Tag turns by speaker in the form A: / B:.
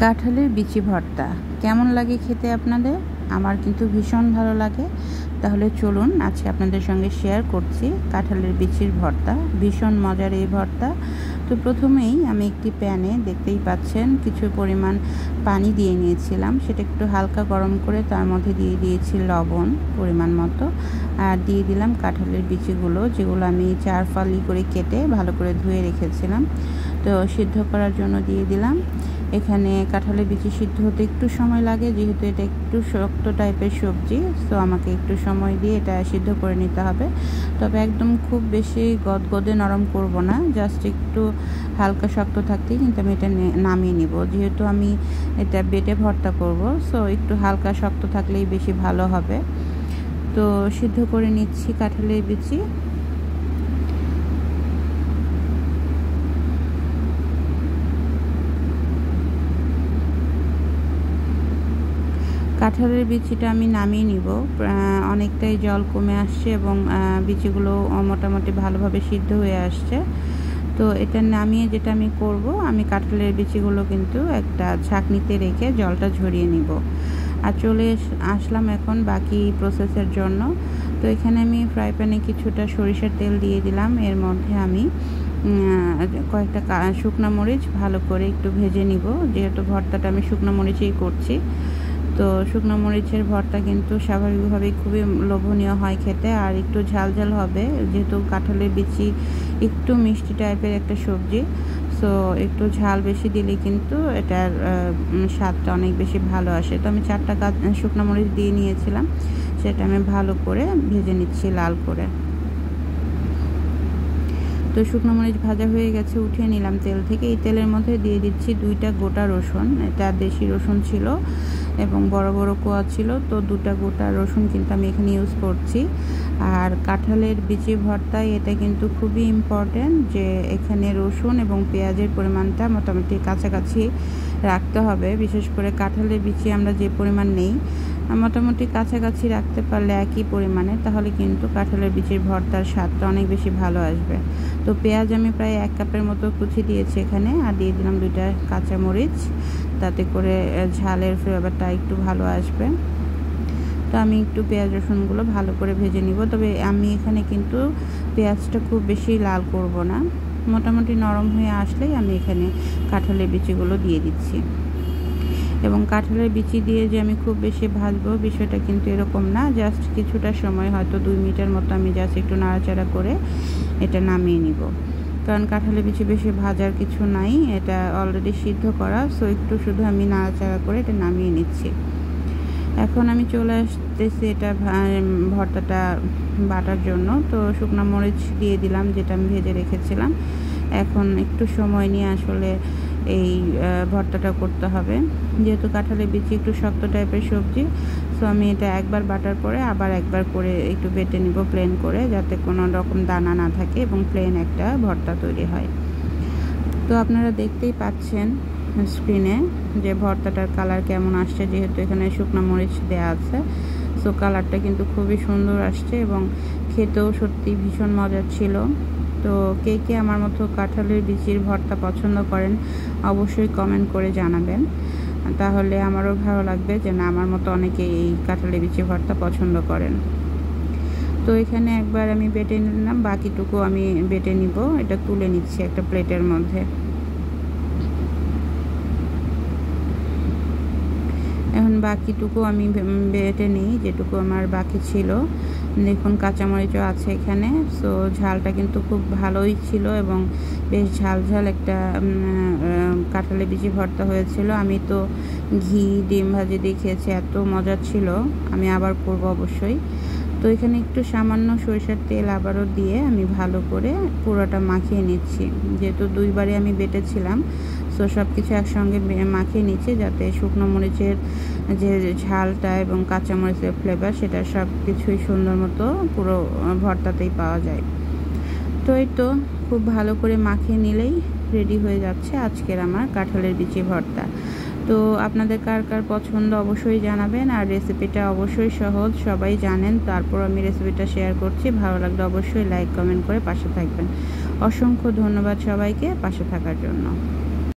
A: কাঁঠালের বিচি ভর্তা কেমন লাগে খেতে আপনাদের? আমার কিন্তু ভীষণ ভালো লাগে। তাহলে চলুন আজকে আপনাদের সঙ্গে শেয়ার করছি কাঁঠালের বিচির ভর্তা। ভীষণ মজার এই ভর্তা। তো প্রথমেই আমি একটি প্যানে দেখতেই পাচ্ছেন কিছু পরিমাণ পানি দিয়ে নিয়েছিলাম, সেটা একটু হালকা গরম করে তার মধ্যে দিয়ে দিয়েছি লবণ পরিমাণ মতো, আর দিয়ে দিলাম কাঁঠালের বিচিগুলো, যেগুলো আমি 4 ফালি করে কেটে ভালো করে ধুয়ে রেখেছিলাম। তো সিদ্ধ করার জন্য দিয়ে দিলাম। এখানে কাঁঠালের বিচি সিদ্ধ হতে একটু সময় লাগে, যেহেতু এটা একটু শক্ত টাইপের সবজি, তো আমাকে একটু সময় দিয়ে এটা সিদ্ধ করে নিতে হবে। তবে একদম খুব বেশি গদগদে নরম করব না, জাস্ট একটু হালকা শক্ত থাকতেই কিন্তু আমি এটা নামিয়ে নিব। যেহেতু আমি এটা বেটে ভর্তা করব, সো একটু হালকা শক্ত থাকলেই বেশি ভালো হবে। তো সিদ্ধ করে নিচ্ছি কাঁঠালের বিচি। কাঁঠালের বিচিটা আমি নামিয়ে নিব। অনেকটাই জল কমে আসছে এবং বিচিগুলো মোটামুটি ভালোভাবে সিদ্ধ হয়ে আসছে। তো এটা নামিয়ে যেটা আমি করব, আমি কাঁঠালের বিচিগুলো কিন্তু একটা ছাঁকনিতে রেখে জলটা ঝরিয়ে নিব। আর চলে আসলাম এখন বাকি প্রসেসের জন্য। তো এখানে আমি ফ্রাই প্যানে কিছুটা সরিষার তেল দিয়ে দিলাম। এর মধ্যে আমি কয়েকটা শুকনো মরিচ ভালো করে একটু ভেজে নিব, যেহেতু ভর্তাটা আমি শুকনো মরিচেই করছি। তো শুকনো মরিচের ভর্তা কিন্তু স্বাভাবিকভাবেই খুবই লোভনীয় হয় খেতে, আর একটু ঝাল ঝাল হবে, যেহেতু কাঁঠালের বিচি একটু মিষ্টি টাইপের একটা সবজি। সো একটু ঝাল বেশি দিলে কিন্তু এটার স্বাদটা অনেক বেশি ভালো আসে। তো আমি 4টা শুকনো মরিচ দিয়ে নিয়েছিলাম, সেটা আমি ভালো করে ভেজে নিচ্ছি লাল করে। তো শুকনো মরিচ ভাজা হয়ে গেছে, উঠিয়ে নিলাম তেল থেকে। এই তেলের মধ্যে দিয়ে দিচ্ছি 2টা গোটা রসুন। এটা দেশি রসুন ছিল এবং বড় বড় কোয়া ছিল, তো 2টা গোটা রসুন কিন্তু আমি এখানে ইউজ করছি। আর কাঁঠালের বিচি ভর্তায় এটা কিন্তু খুবই ইম্পর্ট্যান্ট যে এখানে রসুন এবং পেঁয়াজের পরিমাণটা মোটামুটি কাছাকাছি রাখতে হবে। বিশেষ করে কাঁঠালের বিচি আমরা যে পরিমাণ নেই, মোটামুটি কাছাকাছি রাখতে পারলে একই পরিমাণে, তাহলে কিন্তু কাঁঠালের বিচির ভর্তার স্বাদটা অনেক বেশি ভালো আসবে। তো পেঁয়াজ আমি প্রায় 1 কাপের মতো কুচি দিয়েছি এখানে, আর দিয়ে দিলাম 2টা কাঁচামরিচ, তাতে করে ঝালের ফ্লেভারটা একটু ভালো আসবে। তো আমি একটু পেঁয়াজ রসুনগুলো ভালো করে ভেজে নিব। তবে আমি এখানে কিন্তু পেঁয়াজটা খুব বেশি লাল করব না, মোটামুটি নরম হয়ে আসলেই আমি এখানে কাঁঠালের বিচিগুলো দিয়ে দিচ্ছি। এবং কাঁঠালের বিচি দিয়ে যে আমি খুব বেশি ভাজবো বিষয়টা কিন্তু এরকম না, জাস্ট কিছুটা সময়, হয়তো 2 মিনিটের মতো আমি জাস্ট একটু নাড়াচাড়া করে এটা নামিয়ে নিব। কারণ কাঁঠালের বিচি বেশি ভাজার কিছু নাই, এটা অলরেডি সিদ্ধ করা, সো একটু শুধু আমি নাড়াচাড়া করে এটা নামিয়ে নিচ্ছি। এখন আমি চলে আসতেছি এটা ভর্তাটা বাটার জন্য। তো শুকনো মরিচ দিয়ে দিলাম, যেটা আমি ভেজে রেখেছিলাম। এখন একটু সময় নিয়ে আসলে এই ভর্তাটা করতে হবে, যেহেতু কাঁঠালের বিচি একটু শক্ত টাইপের সবজি। সো আমি এটা একবার বাটার পরে আবার একবার করে একটু বেটে নিব প্লেন করে, যাতে কোনো রকম দানা না থাকে এবং প্লেন একটা ভর্তা তৈরি হয়। তো আপনারা দেখতেই পাচ্ছেন স্ক্রিনে যে ভর্তাটার কালার কেমন আসছে, যেহেতু এখানে শুকনো মরিচ দেওয়া আছে। সো কালারটা কিন্তু খুবই সুন্দর আসছে এবং খেতেও সত্যি ভীষণ মজার ছিল। তো কে কে আমার মতো কাঁঠালের বিচির ভর্তা পছন্দ করেন অবশ্যই কমেন্ট করে জানাবেন, তাহলে আমারও ভালো লাগবে যে না, আমার মতো অনেকে এই কাঁঠালের বিচি ভর্তা পছন্দ করেন। তো এখানে একবার আমি বেটে নিলাম, বাকিটুকু আমি বেটে নিব। এটা তুলে নিচ্ছি একটা প্লেটের মধ্যে। এখন বাকিটুকু আমি বেটে নিই, যেটুকু আমার বাকি ছিল। দেখুন কাঁচামরিচও আছে এখানে। সো ঝালটা কিন্তু খুব ভালোই ছিল এবং বেশ ঝাল ঝাল একটা কাঁঠালের বিচি ভর্তা হয়েছিল। আমি তো ঘি ডিম ভাজি দিয়ে খেয়েছি, এত মজার ছিল। আমি আবার করব অবশ্যই। তো এখানে একটু সামান্য সরিষার তেল আবারও দিয়ে আমি ভালো করে পুরোটা মাখিয়ে নিচ্ছি, যেহেতু 2বারে আমি বেটেছিলাম। সো সব কিছু একসঙ্গে মাখিয়ে নিচ্ছি, যাতে শুকনো মরিচের যে ঝালটা এবং কাঁচামরিচের ফ্লেভার, সেটা সব কিছুই সুন্দর মতো পুরো ভর্তাতেই পাওয়া যায়। তো এই তো খুব ভালো করে মাখিয়ে নিলেই রেডি হয়ে যাচ্ছে আজকের আমার কাঁঠালের বিচি ভর্তা। তো আপনাদের কার কার পছন্দ অবশ্যই জানাবেন, আর রেসিপিটা অবশ্যই সহজ, সবাই জানেন, তারপর আমি রেসিপিটা শেয়ার করছি। ভালো লাগলে অবশ্যই লাইক কমেন্ট করে পাশে থাকবেন। অসংখ্য ধন্যবাদ সবাইকে পাশে থাকার জন্য।